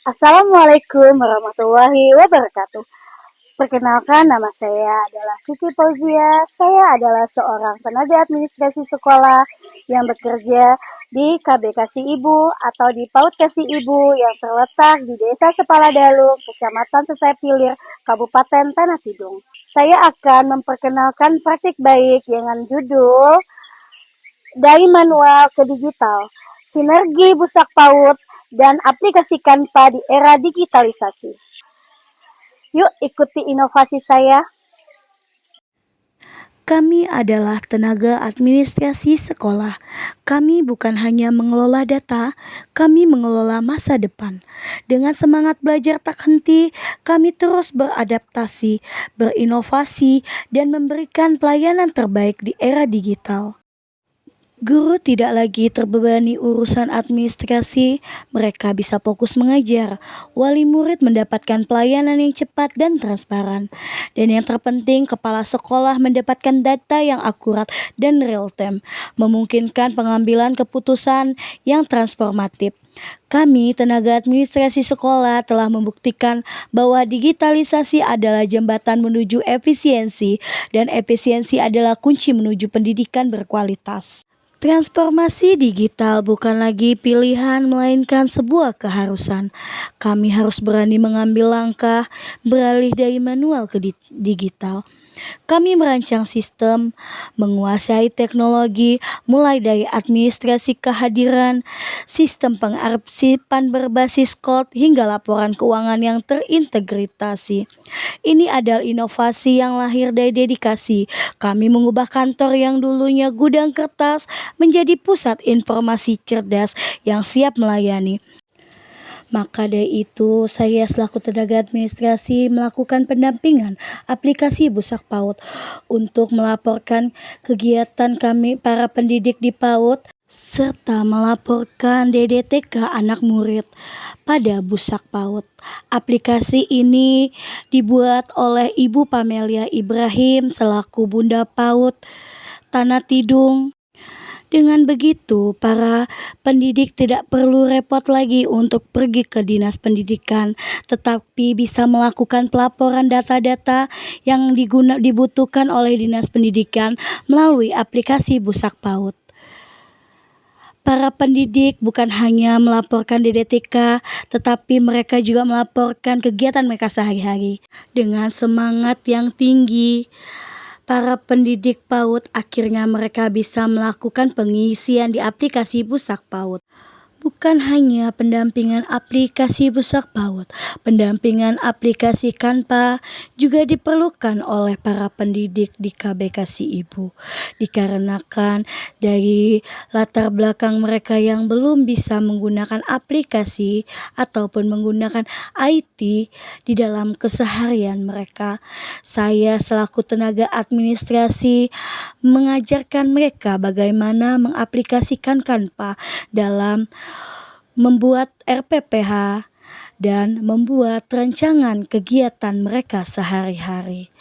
Assalamualaikum warahmatullahi wabarakatuh. Perkenalkan, nama saya adalah Kiki Fauzia. Saya adalah seorang tenaga administrasi sekolah yang bekerja di KB Kasih Ibu atau di PAUD Kasih Ibu yang terletak di Desa Sepaladalung, Kecamatan Sesapilir, Kabupaten Tanah Tidung. Saya akan memperkenalkan praktik baik dengan judul dari manual ke digital, sinergi busak PAUD, dan aplikasikan di era digitalisasi. Yuk ikuti inovasi saya. Kami adalah tenaga administrasi sekolah. Kami bukan hanya mengelola data, kami mengelola masa depan. Dengan semangat belajar tak henti, kami terus beradaptasi, berinovasi, dan memberikan pelayanan terbaik di era digital. Guru tidak lagi terbebani urusan administrasi, mereka bisa fokus mengajar. Wali murid mendapatkan pelayanan yang cepat dan transparan. Dan yang terpenting, kepala sekolah mendapatkan data yang akurat dan real time, memungkinkan pengambilan keputusan yang transformatif. Kami, tenaga administrasi sekolah, telah membuktikan bahwa digitalisasi adalah jembatan menuju efisiensi, dan efisiensi adalah kunci menuju pendidikan berkualitas. Transformasi digital bukan lagi pilihan, melainkan sebuah keharusan. Kami harus berani mengambil langkah beralih dari manual ke digital. Kami merancang sistem, menguasai teknologi, mulai dari administrasi kehadiran, sistem pengarsipan berbasis cloud, hingga laporan keuangan yang terintegrasi. Ini adalah inovasi yang lahir dari dedikasi. Kami mengubah kantor yang dulunya gudang kertas menjadi pusat informasi cerdas yang siap melayani. Maka dari itu, saya selaku tenaga administrasi melakukan pendampingan aplikasi Busak PAUD untuk melaporkan kegiatan kami para pendidik di PAUD serta melaporkan DDTK anak murid pada Busak PAUD. Aplikasi ini dibuat oleh Ibu Pamelia Ibrahim selaku Bunda PAUD Tanah Tidung. Dengan begitu, para pendidik tidak perlu repot lagi untuk pergi ke dinas pendidikan, tetapi bisa melakukan pelaporan data-data yang dibutuhkan oleh dinas pendidikan melalui aplikasi Busak PAUD. Para pendidik bukan hanya melaporkan DDTK, tetapi mereka juga melaporkan kegiatan mereka sehari-hari dengan semangat yang tinggi. Para pendidik PAUD akhirnya mereka bisa melakukan pengisian di aplikasi Busak PAUD. Bukan hanya pendampingan aplikasi Busak PAUD, pendampingan aplikasi Canva juga diperlukan oleh para pendidik di KB Kasih Ibu. Dikarenakan dari latar belakang mereka yang belum bisa menggunakan aplikasi ataupun menggunakan IT di dalam keseharian mereka, saya selaku tenaga administrasi mengajarkan mereka bagaimana mengaplikasikan Canva dalam membuat RPPH dan membuat rancangan kegiatan mereka sehari-hari.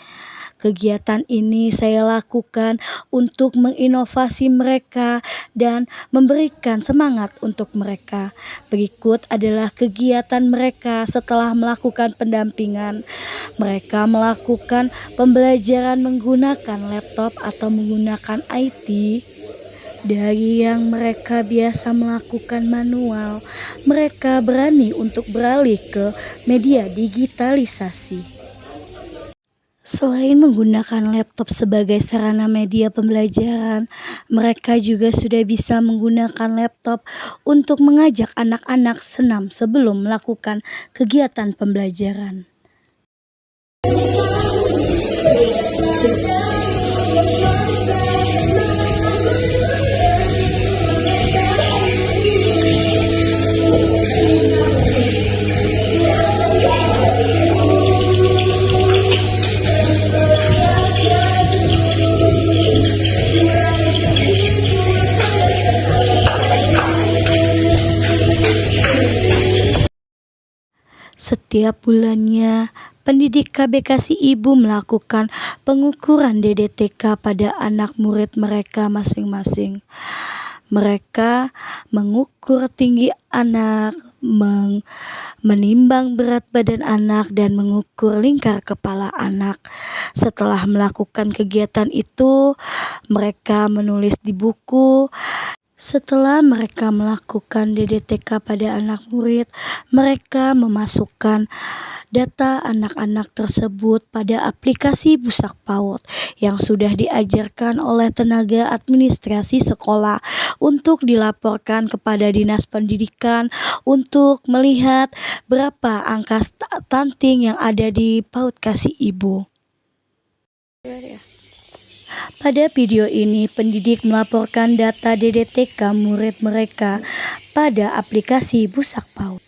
Kegiatan ini saya lakukan untuk menginovasi mereka dan memberikan semangat untuk mereka. Berikut adalah kegiatan mereka setelah melakukan pendampingan. Mereka melakukan pembelajaran menggunakan laptop atau menggunakan IT. Dari yang mereka biasa melakukan manual, mereka berani untuk beralih ke media digitalisasi. Selain menggunakan laptop sebagai sarana media pembelajaran, mereka juga sudah bisa menggunakan laptop untuk mengajak anak-anak senam sebelum melakukan kegiatan pembelajaran. Setiap bulannya, pendidik KB Kasih Ibu melakukan pengukuran DDTK pada anak murid mereka masing-masing. Mereka mengukur tinggi anak, menimbang berat badan anak, dan mengukur lingkar kepala anak. Setelah melakukan kegiatan itu, mereka menulis di buku. Setelah mereka melakukan DDTK pada anak murid, mereka memasukkan data anak-anak tersebut pada aplikasi Busak PAUD yang sudah diajarkan oleh tenaga administrasi sekolah untuk dilaporkan kepada Dinas Pendidikan untuk melihat berapa angka stunting yang ada di PAUD Kasih Ibu. Pada video ini, pendidik melaporkan data DDTK murid mereka pada aplikasi Busak PAUD.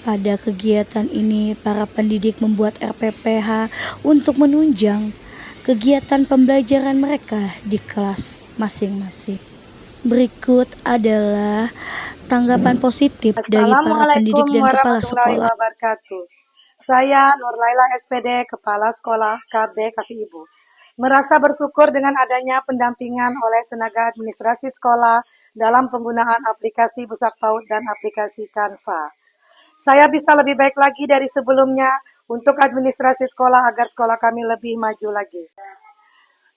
Pada kegiatan ini, para pendidik membuat RPPH untuk menunjang kegiatan pembelajaran mereka di kelas masing-masing. Berikut adalah tanggapan positif dari para pendidik dan kepala sekolah. Saya Nur Laila SPD, Kepala Sekolah KB Kasih Ibu, merasa bersyukur dengan adanya pendampingan oleh tenaga administrasi sekolah dalam penggunaan aplikasi Busak PAUD dan aplikasi Canva. Saya bisa lebih baik lagi dari sebelumnya untuk administrasi sekolah agar sekolah kami lebih maju lagi.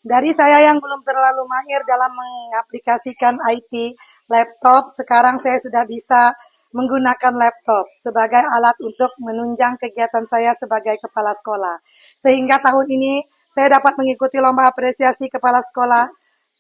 Dari saya yang belum terlalu mahir dalam mengaplikasikan IT laptop, sekarang saya sudah bisa menggunakan laptop sebagai alat untuk menunjang kegiatan saya sebagai kepala sekolah. Sehingga tahun ini saya dapat mengikuti lomba apresiasi kepala sekolah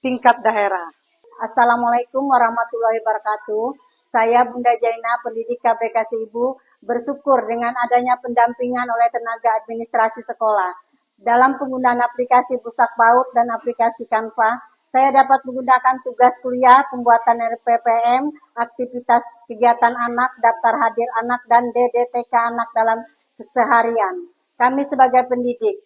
tingkat daerah. Assalamualaikum warahmatullahi wabarakatuh. Saya Bunda Jaina, pendidik KB Kasih Ibu, bersyukur dengan adanya pendampingan oleh tenaga administrasi sekolah. Dalam penggunaan aplikasi Busak PAUD dan aplikasi Canva, saya dapat menggunakan tugas kuliah, pembuatan RPPM, aktivitas kegiatan anak, daftar hadir anak, dan DDTK anak dalam keseharian. Kami sebagai pendidik,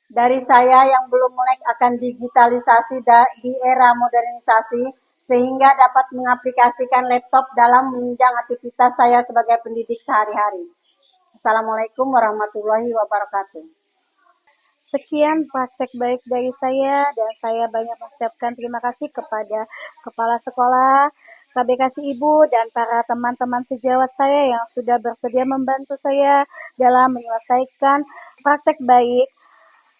dari saya yang belum melek akan digitalisasi di era modernisasi, sehingga dapat mengaplikasikan laptop dalam menunjang aktivitas saya sebagai pendidik sehari-hari. Assalamualaikum warahmatullahi wabarakatuh. Sekian praktek baik dari saya, dan saya banyak mengucapkan terima kasih kepada Kepala Sekolah KB Kasih Ibu dan para teman-teman sejawat saya yang sudah bersedia membantu saya dalam menyelesaikan praktek baik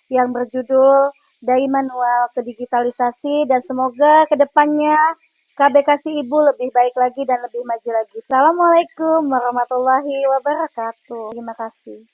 yang berjudul dari manual ke digitalisasi, dan semoga kedepannya KB Kasih Ibu lebih baik lagi dan lebih maju lagi. Assalamualaikum warahmatullahi wabarakatuh. Terima kasih.